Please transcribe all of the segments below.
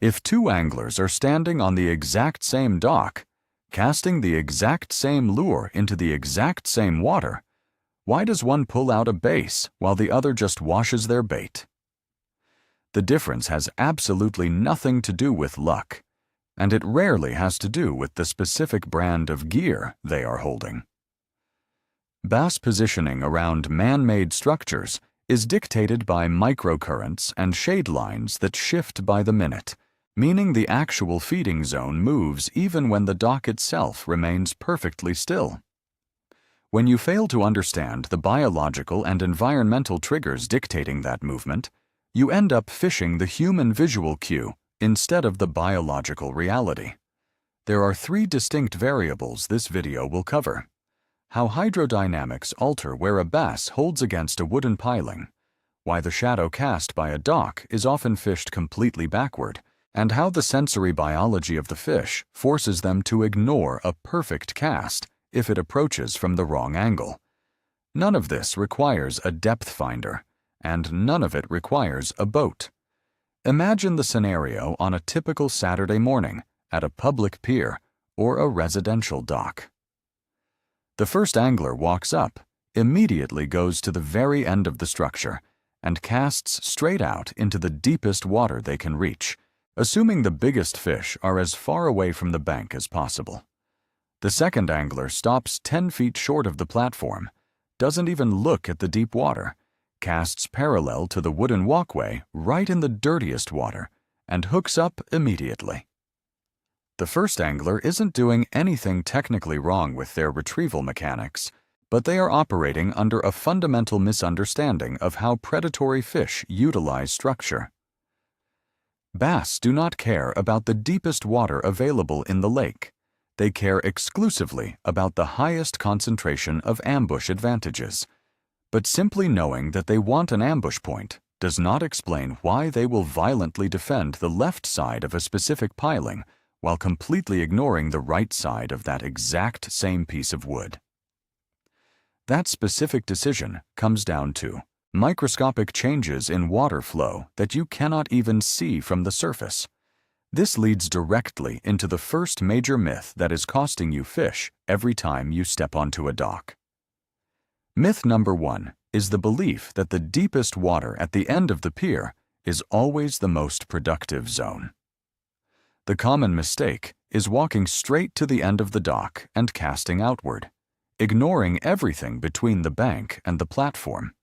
If two anglers are standing on the exact same dock, casting the exact same lure into the exact same water, why does one pull out a base while the other just washes their bait? The difference has absolutely nothing to do with luck, and it rarely has to do with the specific brand of gear they are holding. Bass positioning around man-made structures is dictated by microcurrents and shade lines that shift by the minute, meaning the actual feeding zone moves even when the dock itself remains perfectly still. When you fail to understand the biological and environmental triggers dictating that movement, you end up fishing the human visual cue instead of the biological reality. There are three distinct variables this video will cover: how hydrodynamics alter where a bass holds against a wooden piling, why the shadow cast by a dock is often fished completely backward, and how the sensory biology of the fish forces them to ignore a perfect cast if it approaches from the wrong angle. None of this requires a depth finder, and none of it requires a boat. Imagine the scenario on a typical Saturday morning at a public pier or a residential dock. The first angler walks up, immediately goes to the very end of the structure, and casts straight out into the deepest water they can reach, assuming the biggest fish are as far away from the bank as possible. The second angler stops 10 feet short of the platform, doesn't even look at the deep water, casts parallel to the wooden walkway right in the dirtiest water, and hooks up immediately. The first angler isn't doing anything technically wrong with their retrieval mechanics, but they are operating under a fundamental misunderstanding of how predatory fish utilize structure. Bass do not care about the deepest water available in the lake. They care exclusively about the highest concentration of ambush advantages. But simply knowing that they want an ambush point does not explain why they will violently defend the left side of a specific piling while completely ignoring the right side of that exact same piece of wood. That specific decision comes down to microscopic changes in water flow that you cannot even see from the surface. This leads directly into the first major myth that is costing you fish every time you step onto a dock. Myth number 1 is the belief that the deepest water at the end of the pier is always the most productive zone. The common mistake is walking straight to the end of the dock and casting outward, ignoring everything between the bank and the platform.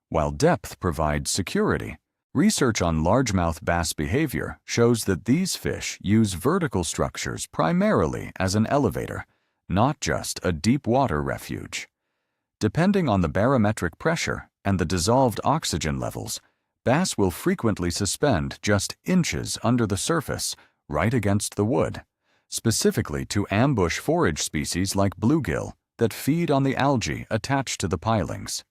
While depth provides security, research on largemouth bass behavior shows that these fish use vertical structures primarily as an elevator, not just a deep water refuge. Depending on the barometric pressure and the dissolved oxygen levels, bass will frequently suspend just inches under the surface, right against the wood, specifically to ambush forage species like bluegill that feed on the algae attached to the pilings.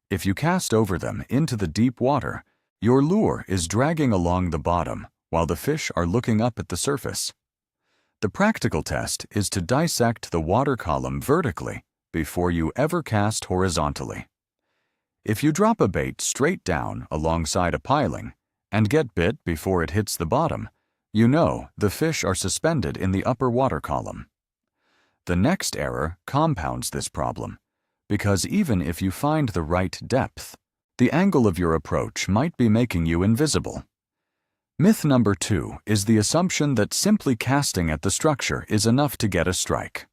If you cast over them into the deep water, your lure is dragging along the bottom while the fish are looking up at the surface. The practical test is to dissect the water column vertically before you ever cast horizontally. If you drop a bait straight down alongside a piling and get bit before it hits the bottom, you know the fish are suspended in the upper water column. The next error compounds this problem, because even if you find the right depth, the angle of your approach might be making you invisible. Myth number 2 is the assumption that simply casting at the structure is enough to get a strike.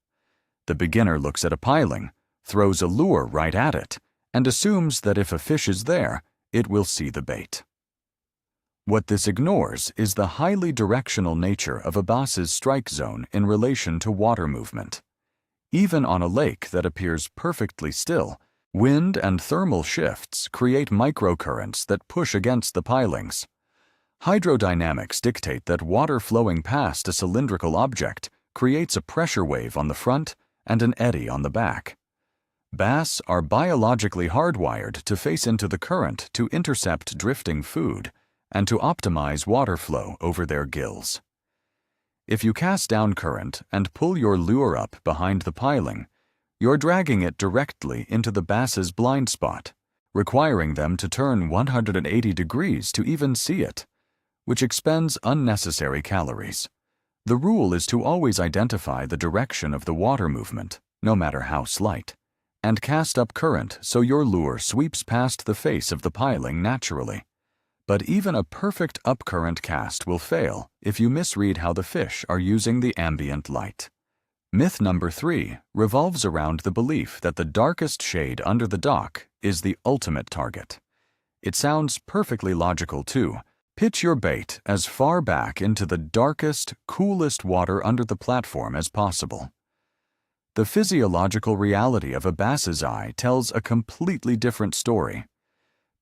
The beginner looks at a piling, throws a lure right at it, and assumes that if a fish is there, it will see the bait. What this ignores is the highly directional nature of a bass's strike zone in relation to water movement. Even on a lake that appears perfectly still, wind and thermal shifts create microcurrents that push against the pilings. Hydrodynamics dictate that water flowing past a cylindrical object creates a pressure wave on the front and an eddy on the back. Bass are biologically hardwired to face into the current to intercept drifting food and to optimize water flow over their gills. If you cast down current and pull your lure up behind the piling, you're dragging it directly into the bass's blind spot, requiring them to turn 180 degrees to even see it, which expends unnecessary calories. The rule is to always identify the direction of the water movement, no matter how slight, and cast up current so your lure sweeps past the face of the piling naturally. But even a perfect upcurrent cast will fail if you misread how the fish are using the ambient light. Myth number 3 revolves around the belief that the darkest shade under the dock is the ultimate target. It sounds perfectly logical too. Pitch your bait as far back into the darkest, coolest water under the platform as possible. The physiological reality of a bass's eye tells a completely different story.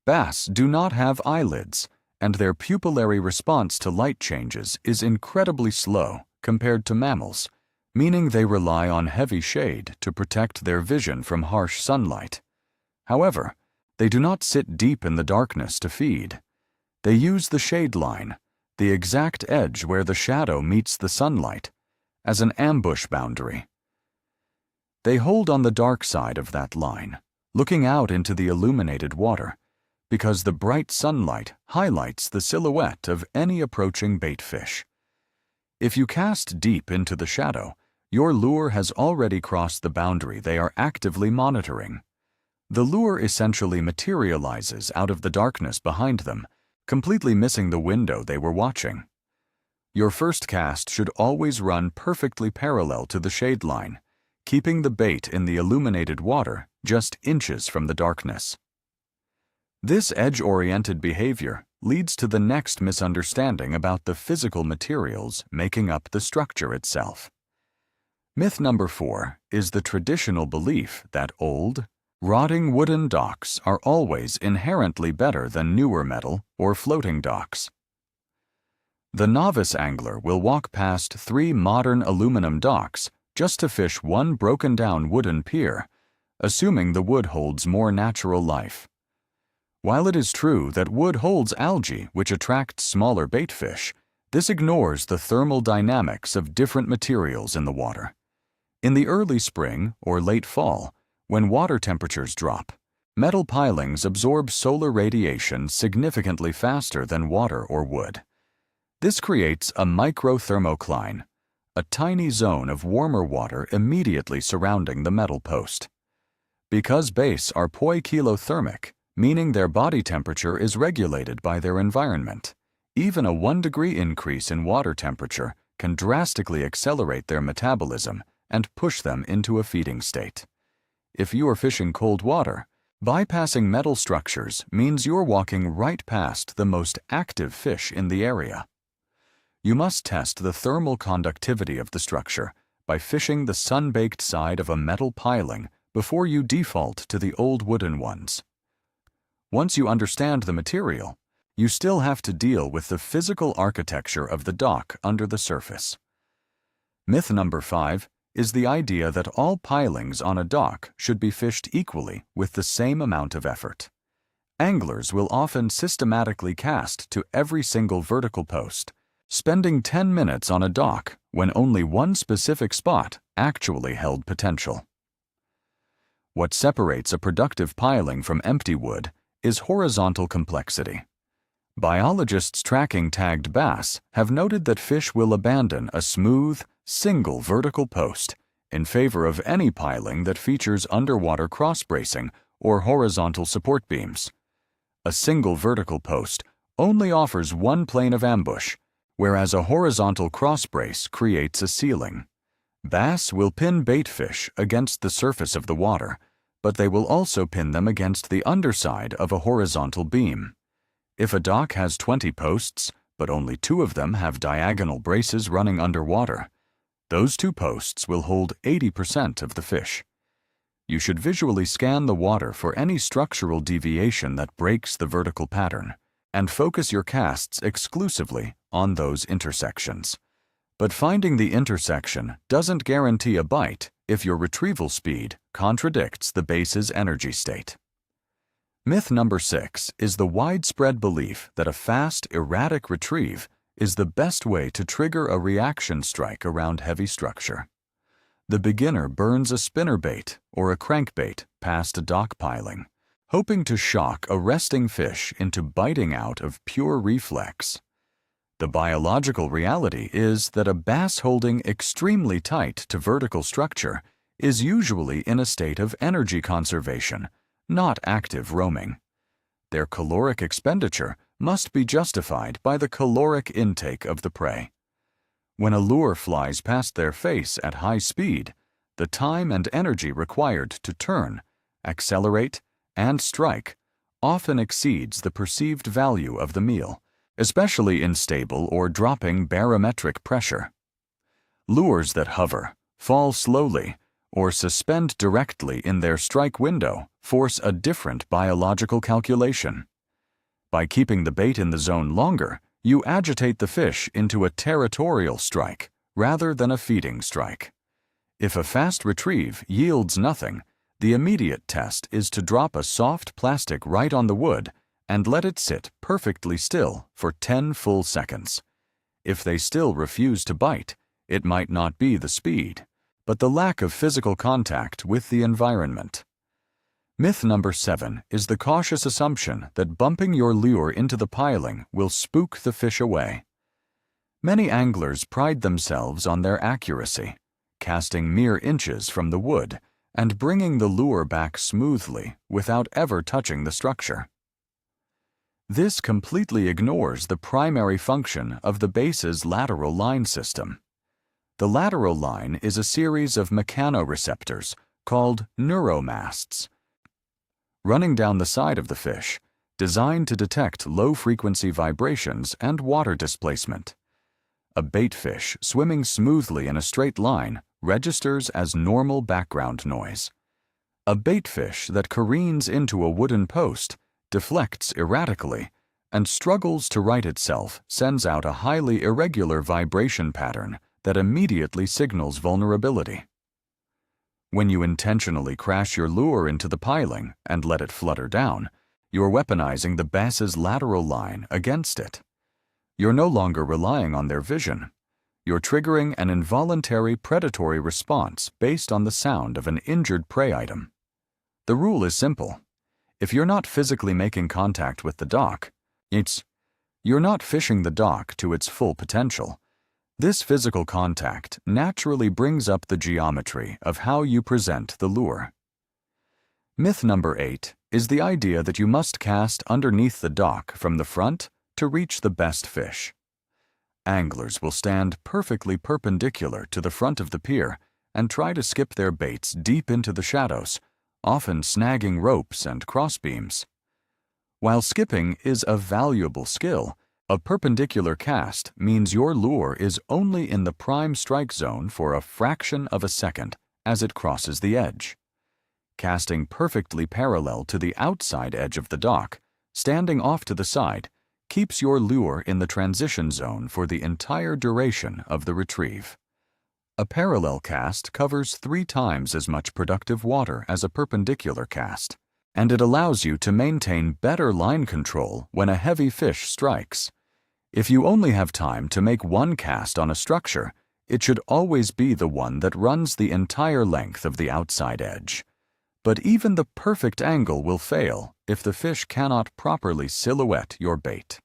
Bass do not have eyelids, and their pupillary response to light changes is incredibly slow compared to mammals, meaning they rely on heavy shade to protect their vision from harsh sunlight. However, they do not sit deep in the darkness to feed. They use the shade line, the exact edge where the shadow meets the sunlight, as an ambush boundary. They hold on the dark side of that line, looking out into the illuminated water, because the bright sunlight highlights the silhouette of any approaching bait fish. If you cast deep into the shadow, your lure has already crossed the boundary they are actively monitoring. The lure essentially materializes out of the darkness behind them, completely missing the window they were watching. Your first cast should always run perfectly parallel to the shade line, keeping the bait in the illuminated water just inches from the darkness. This edge-oriented behavior leads to the next misunderstanding about the physical materials making up the structure itself. Myth number 4 is the traditional belief that old, rotting wooden docks are always inherently better than newer metal or floating docks. The novice angler will walk past 3 modern aluminum docks just to fish one broken-down wooden pier, assuming the wood holds more natural life. While it is true that wood holds algae which attracts smaller bait fish, this ignores the thermal dynamics of different materials in the water. In the early spring or late fall, when water temperatures drop, metal pilings absorb solar radiation significantly faster than water or wood. This creates a microthermocline, a tiny zone of warmer water immediately surrounding the metal post. Because bass are poikilothermic, meaning their body temperature is regulated by their environment, even a 1-degree increase in water temperature can drastically accelerate their metabolism and push them into a feeding state. If you are fishing cold water, bypassing metal structures means you're walking right past the most active fish in the area. You must test the thermal conductivity of the structure by fishing the sun-baked side of a metal piling before you default to the old wooden ones. Once you understand the material, you still have to deal with the physical architecture of the dock under the surface. Myth number 5 is the idea that all pilings on a dock should be fished equally with the same amount of effort. Anglers will often systematically cast to every single vertical post, spending 10 minutes on a dock when only one specific spot actually held potential. What separates a productive piling from empty wood is horizontal complexity. Biologists tracking tagged bass have noted that fish will abandon a smooth, single vertical post in favor of any piling that features underwater cross-bracing or horizontal support beams. A single vertical post only offers one plane of ambush, whereas a horizontal cross-brace creates a ceiling. Bass will pin bait fish against the surface of the water, but they will also pin them against the underside of a horizontal beam. If a dock has 20 posts, but only 2 of them have diagonal braces running underwater, those 2 posts will hold 80% of the fish. You should visually scan the water for any structural deviation that breaks the vertical pattern, and focus your casts exclusively on those intersections. But finding the intersection doesn't guarantee a bite if your retrieval speed contradicts the bass's energy state. Myth number 6 is the widespread belief that a fast, erratic retrieve is the best way to trigger a reaction strike around heavy structure. The beginner burns a spinnerbait or a crankbait past a dock piling, hoping to shock a resting fish into biting out of pure reflex. The biological reality is that a bass holding extremely tight to vertical structure is usually in a state of energy conservation, not active roaming. Their caloric expenditure must be justified by the caloric intake of the prey. When a lure flies past their face at high speed, the time and energy required to turn, accelerate, and strike often exceeds the perceived value of the meal, especially in stable or dropping barometric pressure. Lures that hover, fall slowly, or suspend directly in their strike window force a different biological calculation. By keeping the bait in the zone longer, you agitate the fish into a territorial strike rather than a feeding strike. If a fast retrieve yields nothing, the immediate test is to drop a soft plastic right on the wood and let it sit perfectly still for 10 full seconds. If they still refuse to bite, it might not be the speed, but the lack of physical contact with the environment. Myth number 7 is the cautious assumption that bumping your lure into the piling will spook the fish away. Many anglers pride themselves on their accuracy, casting mere inches from the wood and bringing the lure back smoothly without ever touching the structure. This completely ignores the primary function of the base's lateral line system. The lateral line is a series of mechanoreceptors called neuromasts, running down the side of the fish, designed to detect low-frequency vibrations and water displacement. A bait fish swimming smoothly in a straight line registers as normal background noise. A bait fish that careens into a wooden post, deflects erratically, and struggles to right itself sends out a highly irregular vibration pattern that immediately signals vulnerability. When you intentionally crash your lure into the piling and let it flutter down, you're weaponizing the bass's lateral line against it. You're no longer relying on their vision. You're triggering an involuntary predatory response based on the sound of an injured prey item. The rule is simple. If you're not physically making contact with the dock, you're not fishing the dock to its full potential. This physical contact naturally brings up the geometry of how you present the lure. Myth number 8 is the idea that you must cast underneath the dock from the front to reach the best fish. Anglers will stand perfectly perpendicular to the front of the pier and try to skip their baits deep into the shadows, often snagging ropes and crossbeams. While skipping is a valuable skill, a perpendicular cast means your lure is only in the prime strike zone for a fraction of a second as it crosses the edge. Casting perfectly parallel to the outside edge of the dock, standing off to the side, keeps your lure in the transition zone for the entire duration of the retrieve. A parallel cast covers 3 times as much productive water as a perpendicular cast, and it allows you to maintain better line control when a heavy fish strikes. If you only have time to make one cast on a structure, it should always be the one that runs the entire length of the outside edge. But even the perfect angle will fail if the fish cannot properly silhouette your bait.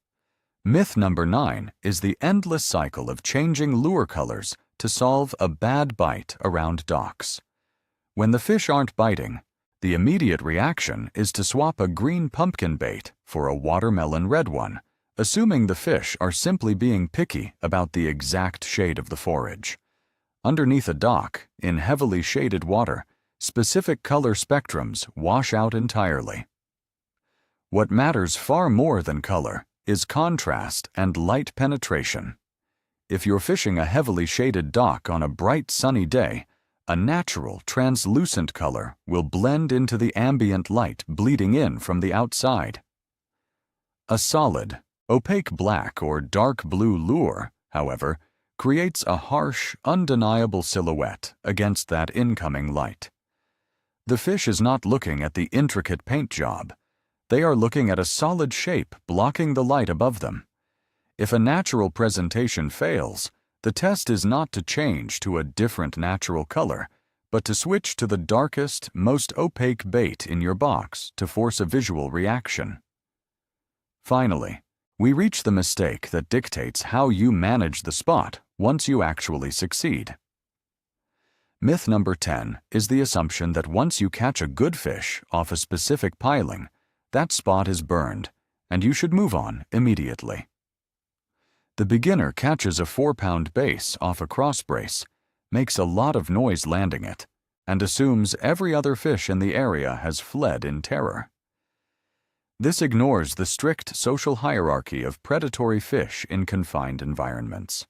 Myth number 9 is the endless cycle of changing lure colors to solve a bad bite around docks. When the fish aren't biting, the immediate reaction is to swap a green pumpkin bait for a watermelon red one, assuming the fish are simply being picky about the exact shade of the forage. Underneath a dock, in heavily shaded water, specific color spectrums wash out entirely. What matters far more than color is contrast and light penetration. If you're fishing a heavily shaded dock on a bright sunny day, a natural translucent color will blend into the ambient light bleeding in from the outside. A solid, opaque black or dark blue lure, however, creates a harsh, undeniable silhouette against that incoming light. The fish is not looking at the intricate paint job. They are looking at a solid shape blocking the light above them. If a natural presentation fails, the test is not to change to a different natural color, but to switch to the darkest, most opaque bait in your box to force a visual reaction. Finally, We reach the mistake that dictates how you manage the spot once you actually succeed. Myth number 10 is the assumption that once you catch a good fish off a specific piling, that spot is burned, and you should move on immediately. The beginner catches a 4-pound bass off a cross brace, makes a lot of noise landing it, and assumes every other fish in the area has fled in terror. This ignores the strict social hierarchy of predatory fish in confined environments.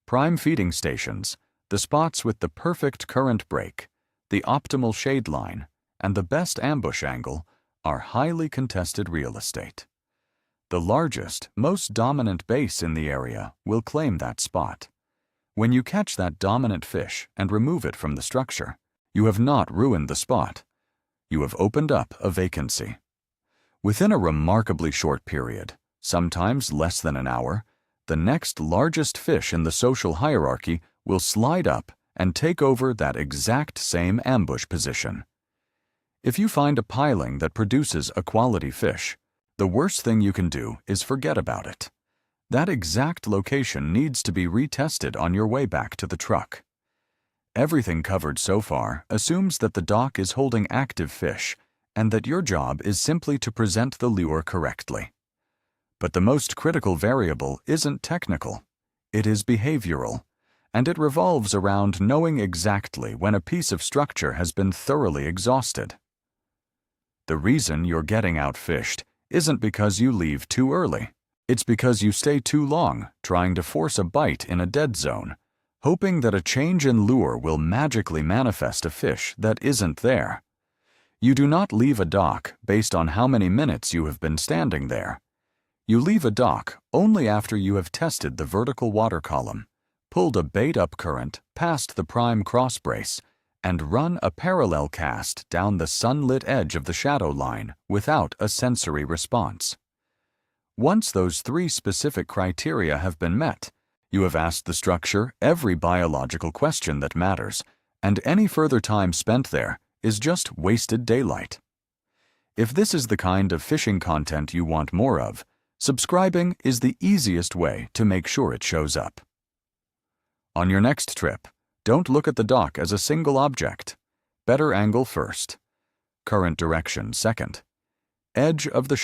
Prime feeding stations, the spots with the perfect current break, the optimal shade line, and the best ambush angle are highly contested real estate. The largest, most dominant base in the area will claim that spot. When you catch that dominant fish and remove it from the structure, you have not ruined the spot. You have opened up a vacancy. Within a remarkably short period, sometimes less than an hour, the next largest fish in the social hierarchy will slide up and take over that exact same ambush position. If you find a piling that produces a quality fish, the worst thing you can do is forget about it. That exact location needs to be retested on your way back to the truck. Everything covered so far assumes that the dock is holding active fish and that your job is simply to present the lure correctly. But the most critical variable isn't technical, it is behavioral, and it revolves around knowing exactly when a piece of structure has been thoroughly exhausted. The reason you're getting outfished isn't because you leave too early. It's because you stay too long trying to force a bite in a dead zone, hoping that a change in lure will magically manifest a fish that isn't there. You do not leave a dock based on how many minutes you have been standing there. You leave a dock only after you have tested the vertical water column, pulled a bait up current past the prime cross brace, and run a parallel cast down the sunlit edge of the shadow line without a sensory response. Once those 3 specific criteria have been met, you have asked the structure every biological question that matters, and any further time spent there is just wasted daylight. If this is the kind of fishing content you want more of, subscribing is the easiest way to make sure it shows up. On your next trip, don't look at the dock as a single object. Better angle first. Current direction second. Edge of the